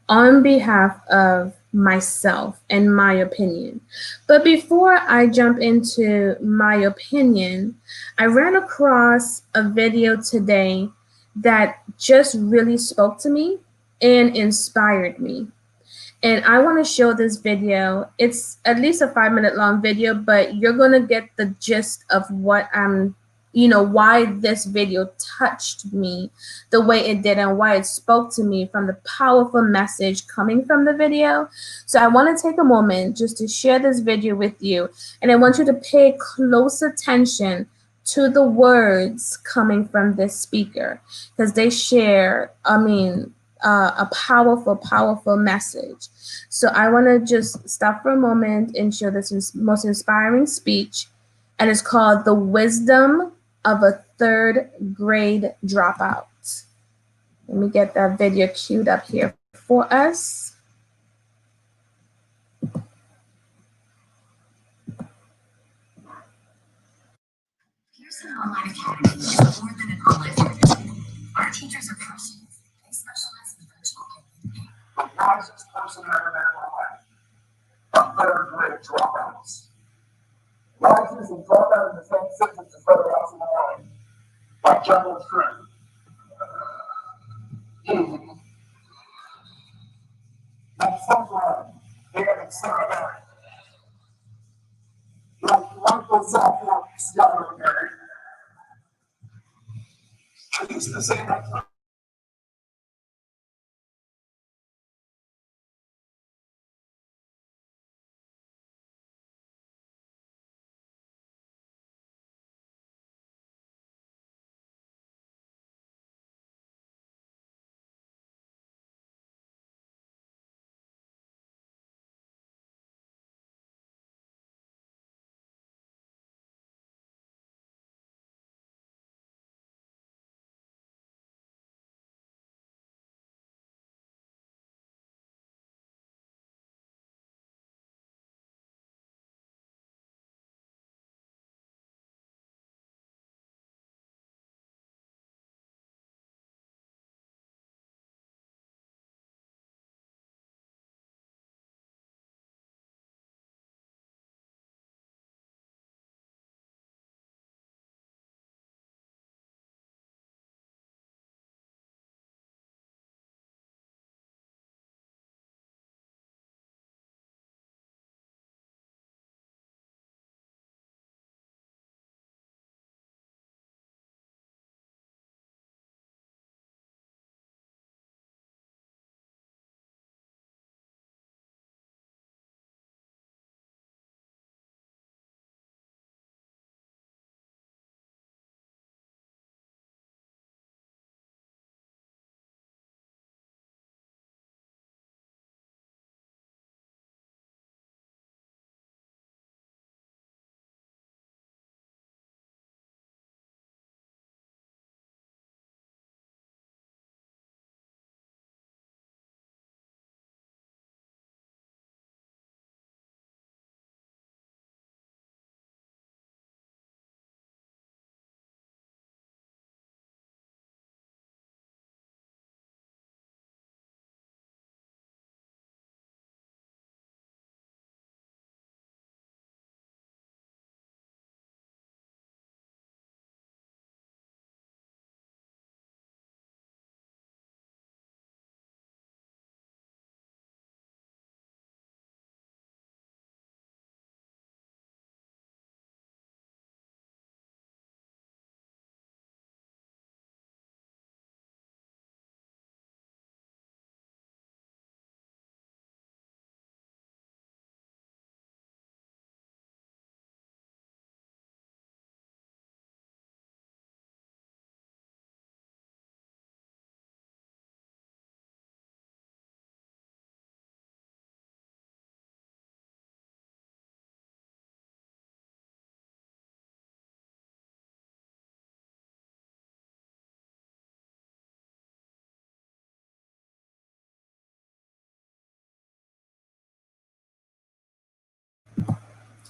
on behalf of myself and my opinion. But before I jump into my opinion, I ran across a video today that just really spoke to me and inspired me. And I want to show this video. It's at least a 5-minute long video, but you're going to get the gist of what why this video touched me the way it did and why it spoke to me from the powerful message coming from the video. So I want to take a moment just to share this video with you. And I want you to pay close attention to the words coming from this speaker, because they share, a powerful, powerful message. So I want to just stop for a moment and share this most inspiring speech, and it's called "The Wisdom of a Third Grade Dropout." Let me get that video queued up here for us. Here's an online academy which is more than an online academy. Our teachers are passionate. They specialize in virtual learning. The wisest person I ever met in my life. A third grade dropouts. Rises and drop out in the same sentence as better else in the morning. By Campbell's friend. That someone they have accelerated. Like Michael Sophomore Scotland. I used to say that.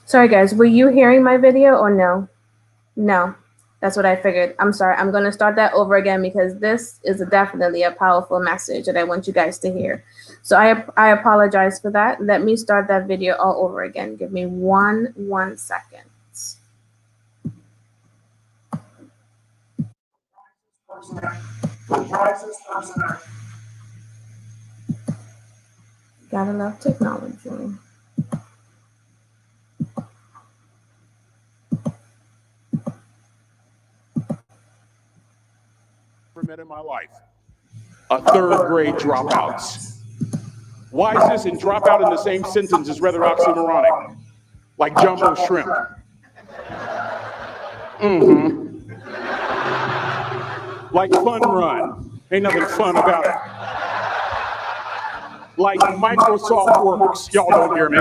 Sorry guys, were you hearing my video or no? No, that's what I figured. I'm sorry. I'm going to start that over again because this is definitely a powerful message that I want you guys to hear. So I apologize for that. Let me start that video all over again. Give me one second. Gotta love technology. Met in my life, a third grade dropouts. Wisest and dropout in the same sentence is rather oxymoronic, like jumbo shrimp. Like fun run, ain't nothing fun about it. Like Microsoft Works, y'all don't hear me.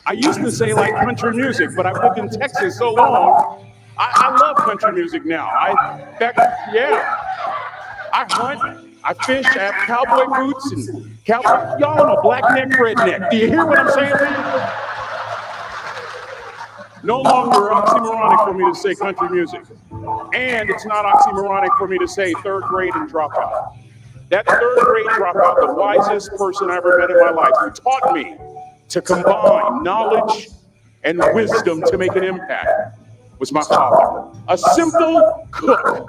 I used to say like country music, but I've lived in Texas so long, I love country music now. I hunt, I fish, I have cowboy boots and cowboy. Y'all, I'm a black neck redneck. Do you hear what I'm saying? No longer oxymoronic for me to say country music. And it's not oxymoronic for me to say third grade and dropout. That third grade dropout, the wisest person I ever met in my life, who taught me to combine knowledge and wisdom to make an impact, was my father. A simple cook.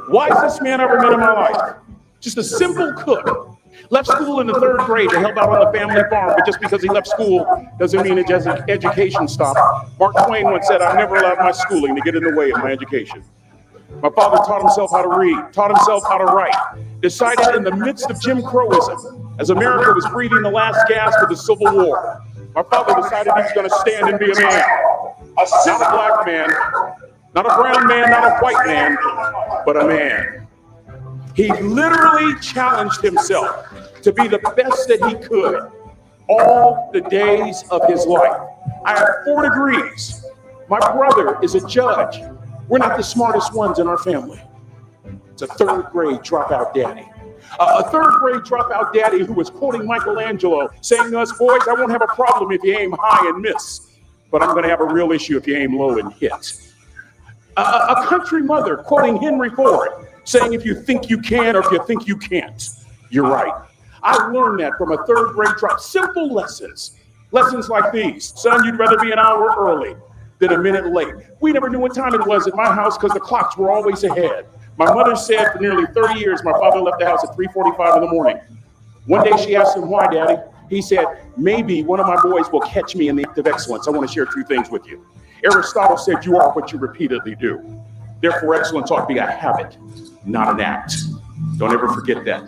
Wisest man I ever met in my life. Just a simple cook. Left school in the third grade to help out on the family farm, but just because he left school doesn't mean his education stopped. Mark Twain once said, "I never allowed my schooling to get in the way of my education." My father taught himself how to read, taught himself how to write, decided in the midst of Jim Crowism, as America was breathing the last gasp of the Civil War, my father decided he was going to stand and be a man. Not a black man, not a brown man, not a white man, but a man. He literally challenged himself to be the best that he could all the days of his life. I have 4 degrees. My brother is a judge. We're not the smartest ones in our family. It's a third grade dropout daddy. A third grade dropout daddy who was quoting Michelangelo, saying to us, "Boys, I won't have a problem if you aim high and miss, but I'm going to have a real issue if you aim low and hit." A country mother quoting Henry Ford, saying, "If you think you can or if you think you can't, you're right." I learned that from a third grade drop. Simple lessons. Lessons like these. Son, you'd rather be an hour early than a minute late. We never knew what time it was at my house because the clocks were always ahead. My mother said for nearly 30 years, my father left the house at 3:45 in the morning. One day she asked him, "Why, Daddy?" He said, "Maybe one of my boys will catch me in the act of excellence. I want to share 2 things with you." Aristotle said, "You are what you repeatedly do." Therefore, excellence ought to be a habit, not an act. Don't ever forget that.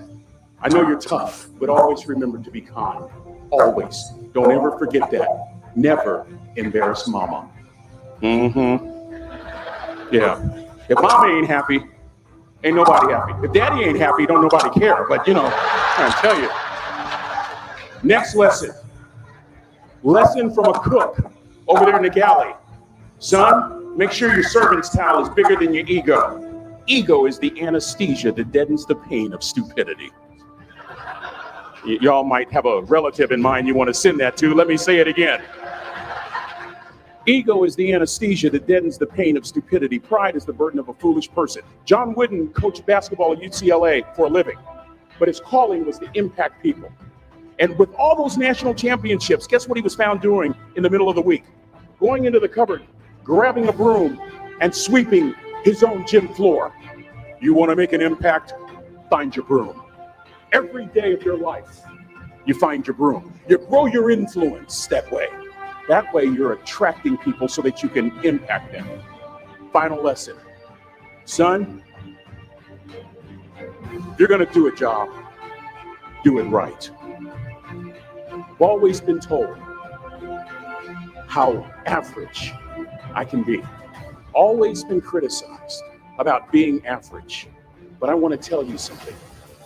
I know you're tough, but always remember to be kind. Always. Don't ever forget that. Never embarrass mama. Yeah. If mama ain't happy, ain't nobody happy. If daddy ain't happy, don't nobody care. But I'm trying to tell you. Next lesson. Lesson from a cook over there in the galley. Son, make sure your servant's towel is bigger than your ego. Ego is the anesthesia that deadens the pain of stupidity. Y'all might have a relative in mind you want to send that to. Let me say it again. Ego is the anesthesia that deadens the pain of stupidity. Pride is the burden of a foolish person. John Wooden coached basketball at UCLA for a living, but his calling was to impact people. And with all those national championships, guess what he was found doing in the middle of the week? Going into the cupboard, grabbing a broom, and sweeping his own gym floor. You want to make an impact? Find your broom. Every day of your life, you find your broom. You grow your influence that way. That way you're attracting people so that you can impact them. Final lesson. Son, if you're going to do a job, do it right. I've always been told how average I can be. Always been criticized about being average. But I want to tell you something.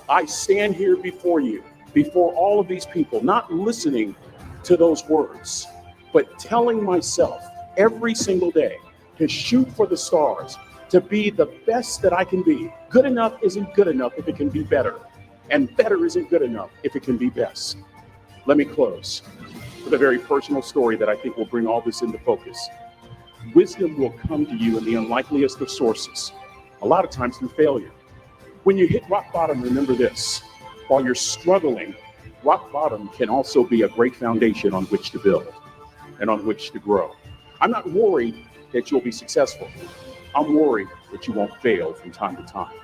I stand here before you, before all of these people, not listening to those words, but telling myself every single day to shoot for the stars, to be the best that I can be. Good enough isn't good enough if it can be better, and better isn't good enough if it can be best. Let me close. with a very personal story that I think will bring all this into focus. Wisdom will come to you in the unlikeliest of sources, a lot of times through failure. When you hit rock bottom, remember this: while you're struggling, rock bottom can also be a great foundation on which to build and on which to grow. I'm not worried that you'll be successful. I'm worried that you won't fail from time to time.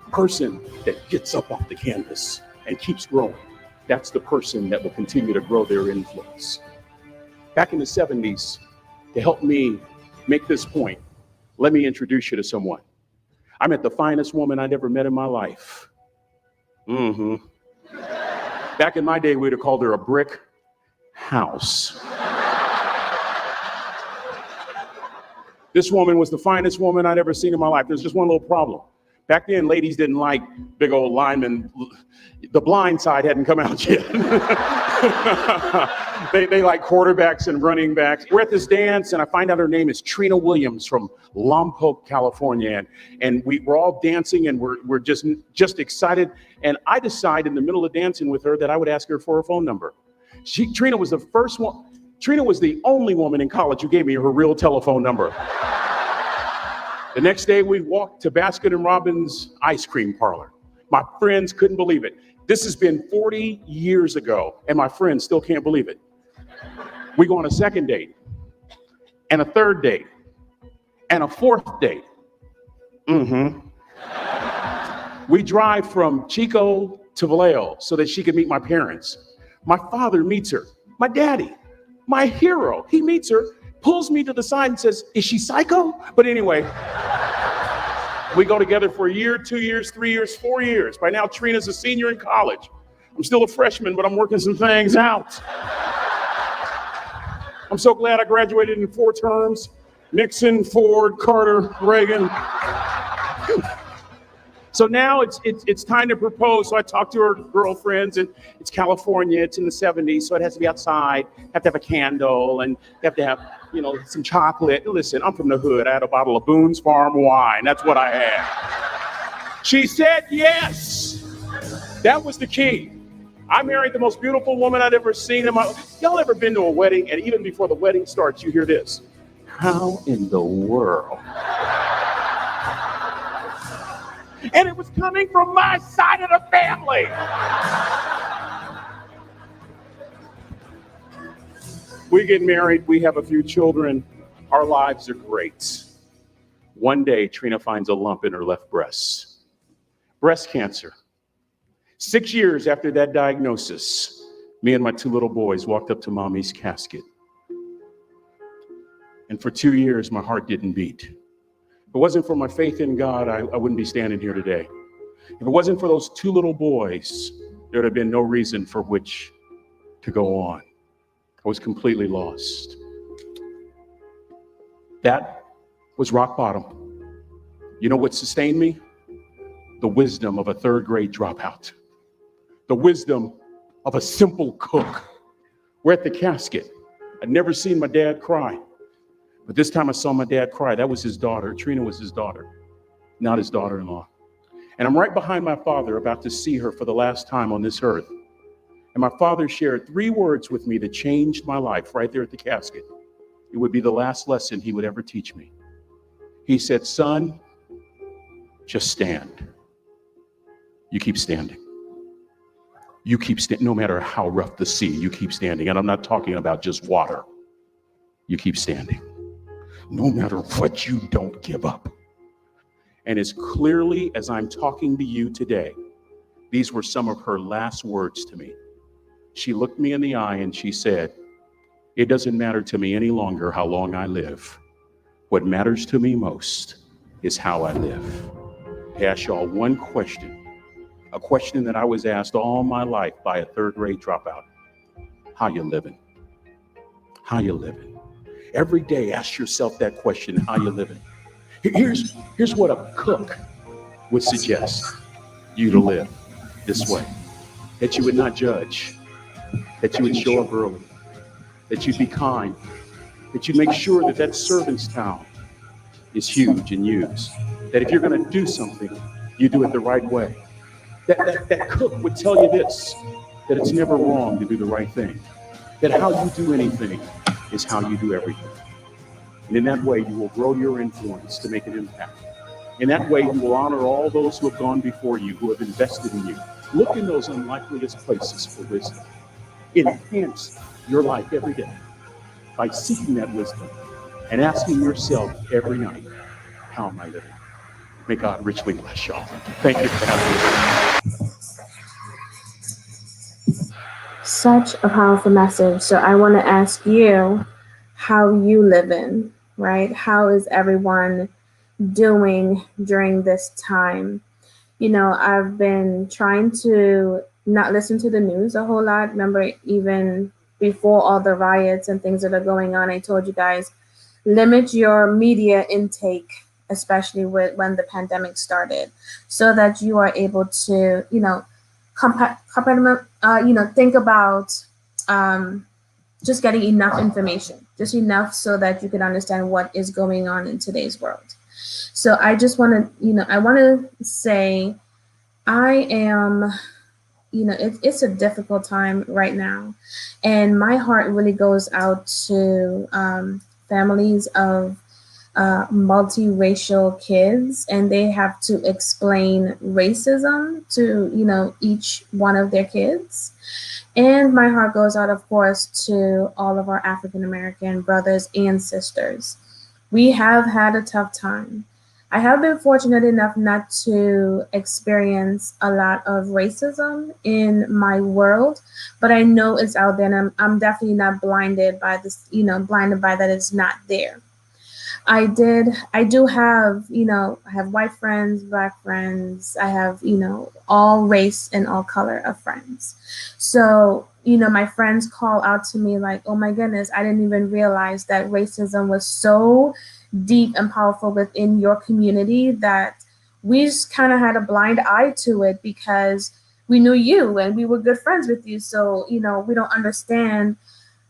A person that gets up off the canvas and keeps growing, that's the person that will continue to grow their influence. Back in the 70s, to help me make this point, let me introduce you to someone. I met the finest woman I'd ever met in my life. Back in my day, we'd have called her a brick house. This woman was the finest woman I'd ever seen in my life. There's just one little problem. Back then, ladies didn't like big old linemen. The Blind Side hadn't come out yet. They like quarterbacks and running backs. We're at this dance, and I find out her name is Trina Williams from Lompoc, California. And we're all dancing, and we're just excited. And I decide in the middle of dancing with her that I would ask her for her phone number. Trina was the first one. Trina was the only woman in college who gave me her real telephone number. The next day, we walked to Baskin & Robbins ice cream parlor. My friends couldn't believe it. This has been 40 years ago, and my friends still can't believe it. We go on a second date, and a third date, and a fourth date. We drive from Chico to Vallejo so that she could meet my parents. My father meets her. My daddy, my hero, he meets her, pulls me to the side and says, "Is she psycho?" But anyway, we go together for a year, 2 years, 3 years, 4 years. By now, Trina's a senior in college. I'm still a freshman, but I'm working some things out. I'm so glad I graduated in 4 terms. Nixon, Ford, Carter, Reagan. So now it's time to propose. So I talk to her girlfriends, and it's California. It's in the 70s, so it has to be outside. Have to have a candle, and have to have, some chocolate. Listen, I'm from the hood. I had a bottle of Boone's Farm wine. That's what I had. She said yes. That was the key. I married the most beautiful woman I'd ever seen in my life. Y'all ever been to a wedding, and even before the wedding starts, you hear this? How in the world? And it was coming from my side of the family. We get married, we have a few children, our lives are great. One day, Trina finds a lump in her left breast. Breast cancer. 6 years after that diagnosis, me and my 2 little boys walked up to mommy's casket. And for 2 years, my heart didn't beat. If it wasn't for my faith in God, I wouldn't be standing here today. If it wasn't for those 2 little boys, there would have been no reason for which to go on. I was completely lost. That was rock bottom. You know what sustained me? The wisdom of a 3rd grade dropout. The wisdom of a simple cook. We're at the casket. I'd never seen my dad cry. But this time I saw my dad cry. That was his daughter. Trina was his daughter, not his daughter-in-law. And I'm right behind my father, about to see her for the last time on this earth. And my father shared 3 words with me that changed my life right there at the casket. It would be the last lesson he would ever teach me. He said, "Son, just stand. You keep standing. You keep standing, no matter how rough the sea, you keep standing." And I'm not talking about just water. You keep standing. No matter what, you don't give up. And as clearly as I'm talking to you today, these were some of her last words to me. She looked me in the eye and she said, "It doesn't matter to me any longer how long I live. What matters to me most is how I live." I ask y'all one question, a question that I was asked all my life by a 3rd grade dropout. How you living? How you living? Every day, ask yourself that question, how you living? Here's what a cook would suggest you to live this way. That you would not judge, that you would show up early, that you'd be kind, that you'd make sure that that servant's towel is huge and used, that if you're gonna do something, you do it the right way. That cook would tell you this, that it's never wrong to do the right thing. that how you do anything is how you do everything. And in that way, you will grow your influence to make an impact. In that way, you will honor all those who have gone before you, who have invested in you. Look in those unlikeliest places for wisdom. Enhance your life every day by seeking that wisdom and asking yourself every night, how am I living? May God richly bless y'all. Thank you for having me. Such a powerful message. So I want to ask you how you live in, right? How is everyone doing during this time? You know, I've been trying to not listen to the news a whole lot. Remember, even before all the riots and things that are going on, I told you guys, limit your media intake, especially when the pandemic started, so that you are able to, think about just getting enough information, just enough so that you can understand what is going on in today's world. So I just want to, I want to say I am, it's a difficult time right now. And my heart really goes out to families of multiracial kids, and they have to explain racism to, each one of their kids. And my heart goes out, of course, to all of our African American brothers and sisters. We have had a tough time. I have been fortunate enough not to experience a lot of racism in my world, but I know it's out there, and I'm definitely not blinded by this, blinded by that it's not there. I do have, I have white friends, black friends. I have, all race and all color of friends. So, my friends call out to me like, oh my goodness, I didn't even realize that racism was so deep and powerful within your community that we just kind of had a blind eye to it because we knew you and we were good friends with you. So, we don't understand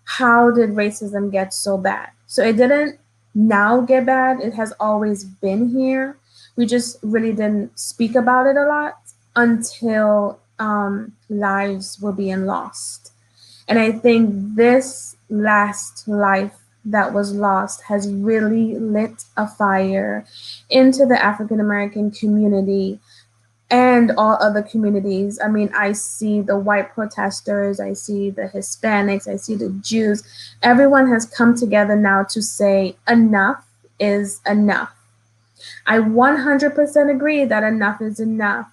how did racism get so bad. So it didn't now get bad. It has always been here. We just really didn't speak about it a lot until lives were being lost. And I think this last life that was lost has really lit a fire into the African American community and all other communities. I mean, I see the white protesters, I see the Hispanics, I see the Jews. Everyone has come together now to say enough is enough. I 100% agree that enough is enough.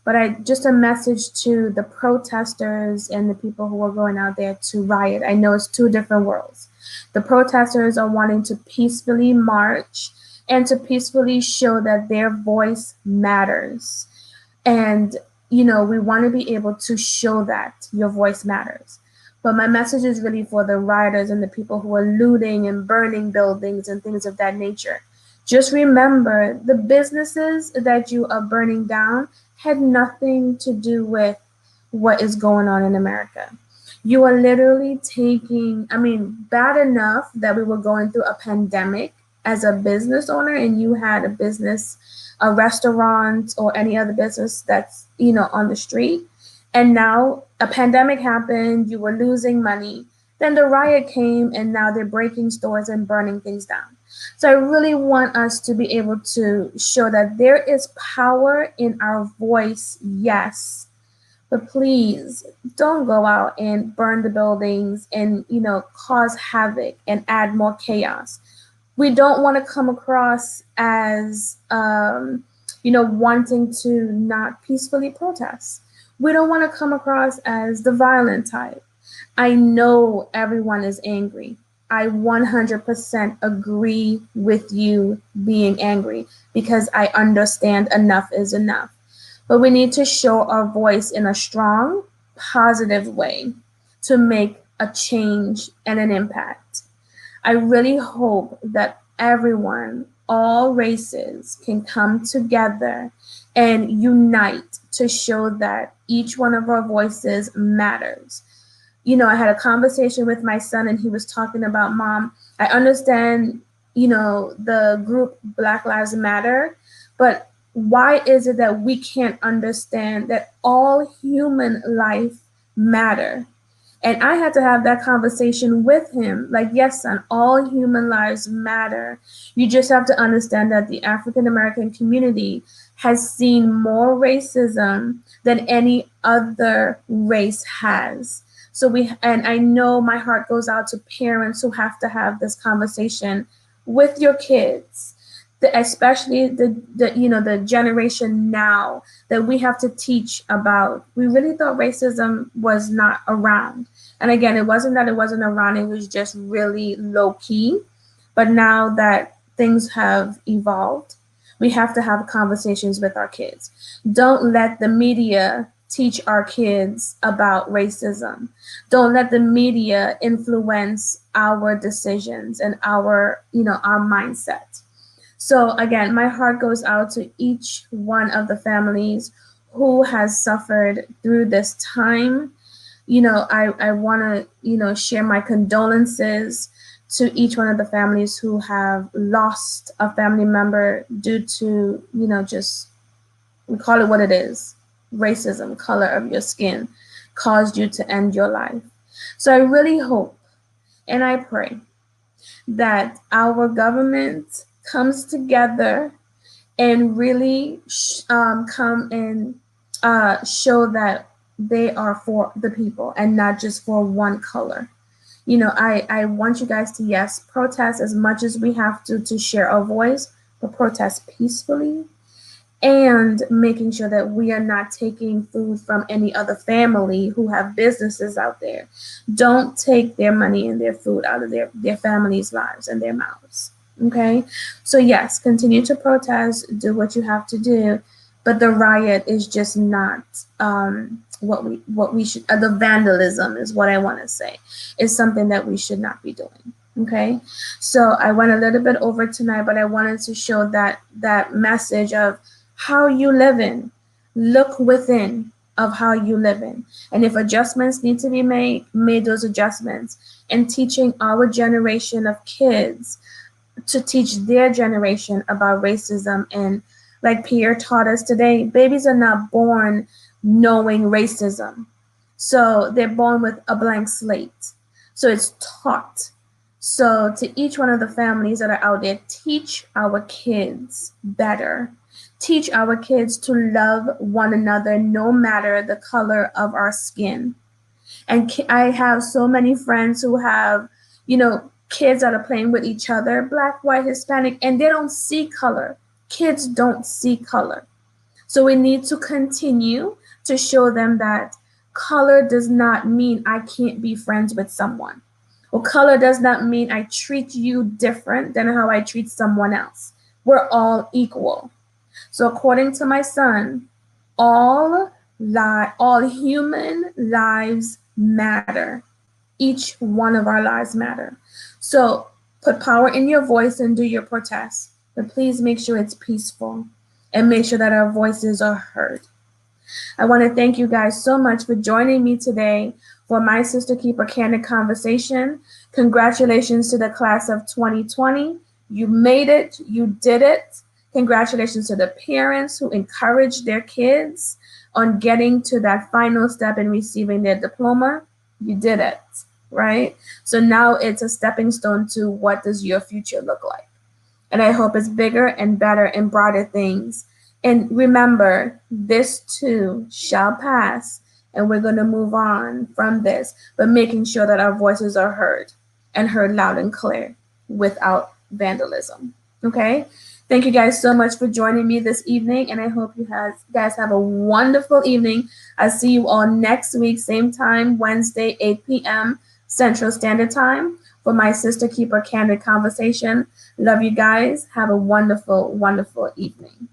But just a message to the protesters and the people who are going out there to riot. I know it's two different worlds. The protesters are wanting to peacefully march and to peacefully show that their voice matters. And, we want to be able to show that your voice matters. But my message is really for the rioters and the people who are looting and burning buildings and things of that nature. Just remember, the businesses that you are burning down had nothing to do with what is going on in America. You are literally bad enough that we were going through a pandemic as a business owner and you had a business, a restaurant or any other business that's, on the street. And now a pandemic happened, you were losing money. Then the riot came and now they're breaking stores and burning things down. So I really want us to be able to show that there is power in our voice, yes. But please don't go out and burn the buildings and, cause havoc and add more chaos. We don't want to come across as, wanting to not peacefully protest. We don't want to come across as the violent type. I know everyone is angry. I 100% agree with you being angry because I understand enough is enough. But we need to show our voice in a strong, positive way to make a change and an impact. I really hope that everyone, all races, can come together and unite to show that each one of our voices matters. I had a conversation with my son and he was talking about, Mom, I understand, the group Black Lives Matter, but why is it that we can't understand that all human life matter? And I had to have that conversation with him. Like, yes, son, all human lives matter. You just have to understand that the African American community has seen more racism than any other race has. And I know my heart goes out to parents who have to have this conversation with your kids, especially the generation now that we have to teach about. We really thought racism was not around. And again, it wasn't that it wasn't around, it was just really low key. But now that things have evolved, we have to have conversations with our kids. Don't let the media teach our kids about racism. Don't let the media influence our decisions and our mindset. So again, my heart goes out to each one of the families who has suffered through this time. I want to, share my condolences to each one of the families who have lost a family member due to, just, we call it what it is. Racism, color of your skin caused you to end your life. So I really hope and I pray that our government comes together and really come and show that they are for the people and not just for one color. I want you guys to, yes, protest as much as we have to share our voice, but protest peacefully and making sure that we are not taking food from any other family who have businesses out there. Don't take their money and their food out of their families' lives and their mouths. Okay? So yes, continue to protest, do what you have to do, but the riot is just not what we should. The vandalism is what I want to say. Is something that we should not be doing. Okay, so I went a little bit over tonight, but I wanted to show that message of how you live in. Look within of how you live in, and if adjustments need to be made those adjustments. And teaching our generation of kids to teach their generation about racism. And like Pierre taught us today, babies are not born knowing racism. So they're born with a blank slate. So it's taught. So to each one of the families that are out there, teach our kids better. Teach our kids to love one another no matter the color of our skin. And I have so many friends who have, kids that are playing with each other, Black, white, Hispanic, and they don't see color. Kids don't see color. So we need to continue to show them that color does not mean I can't be friends with someone. Or color does not mean I treat you different than how I treat someone else. We're all equal. So according to my son, all human lives matter. Each one of our lives matter. So put power in your voice and do your protest. But please make sure it's peaceful and make sure that our voices are heard. I want to thank you guys so much for joining me today for my Sister Keeper Candid Conversation. Congratulations to the class of 2020. You made it. You did it. Congratulations to the parents who encouraged their kids on getting to that final step in receiving their diploma. You did it, right? So now it's a stepping stone to what does your future look like. And I hope it's bigger and better and brighter things. And remember, this too shall pass, and we're going to move on from this, but making sure that our voices are heard and heard loud and clear without vandalism. Okay? Thank you guys so much for joining me this evening, and I hope you guys have a wonderful evening. I'll see you all next week, same time, Wednesday, 8 p.m. Central Standard Time for my Sister Keeper Candid Conversation. Love you guys. Have a wonderful, wonderful evening.